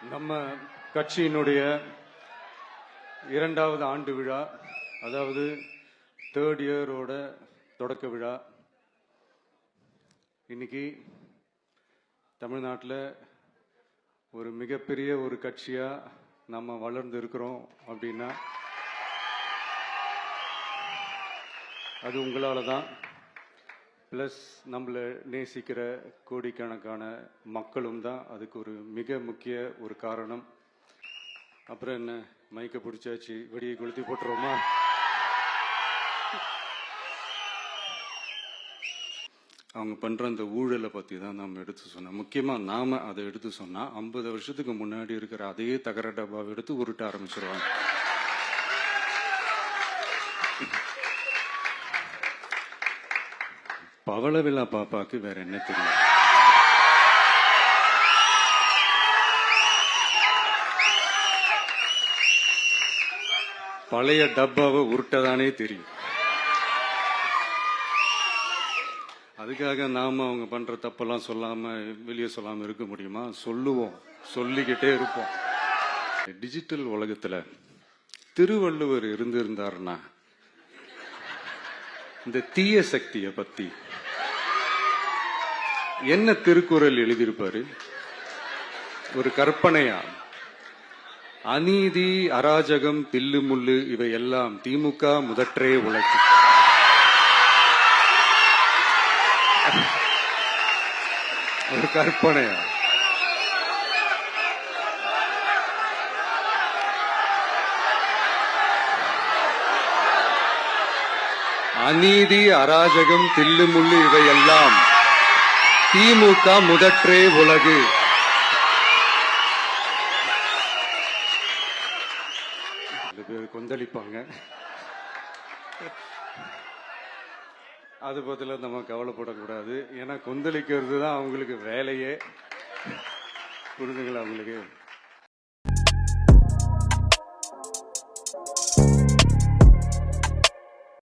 நம்ம கட்சியினுடைய 2வது ஆண்டு விழா, அதாவது 3rd இயரோட தொடக்க விழா இன்னைக்கு தமிழ்நாட்டில் ஒரு மிகப்பெரிய ஒரு கட்சியா நம்ம வளர்ந்து இருக்கிறோம் அப்படின்னா அது உங்களால தான். ப்ளஸ் நம்மளை நேசிக்கிற கோடிக்கணக்கான மக்களும் தான் அதுக்கு ஒரு மிக முக்கிய ஒரு காரணம். அப்புறம் என்ன, மைக்கை பிடிச்சாச்சு, வெடியை கொளுத்தி போட்டுருவோமா? அவங்க பண்ற அந்த ஊழலை பத்தி தான் நம்ம எடுத்து சொன்னோம். முக்கியமா நாம அதை எடுத்து சொன்னா 50 வருஷத்துக்கு முன்னாடி இருக்கிற அதே தகர டப்பாவை எடுத்து உருட்ட ஆரம்பிச்சிருவாங்க. பவள விழா பாப்பாக்கு வேற என்ன தெரியும்? பழைய டப்பாவை உருட்டதானே தெரியும். அதுக்காக நாம அவங்க பண்ற தப்பெல்லாம் சொல்லாம வெளியே சொல்லாம இருக்க முடியுமா? சொல்லுவோம், சொல்லிக்கிட்டே இருப்போம். டிஜிட்டல் உலகத்துல திருவள்ளுவர் இருந்திருந்தாருன்னா இந்த தீய சக்தியை பத்தி என்ன திருக்குறள் எழுதியிருப்பாரு? ஒரு கற்பனையா, அநீதி, அராஜகம், தில்லு முள்ளு இவை எல்லாம் திமுக முதற்றே உழைக்கும். ஒரு கற்பனையா? அநீதி, அராஜகம், தில்லு முள்ளு இவை எல்லாம் திமுக முதற்றே உலகு. கொந்தளிப்பாங்க. அது பத்தில நம்ம கவலைப்படக்கூடாது. ஏன்னா கொந்தளிக்கிறது தான் அவங்களுக்கு வேலையே. புரிதுங்களா உங்களுக்கு?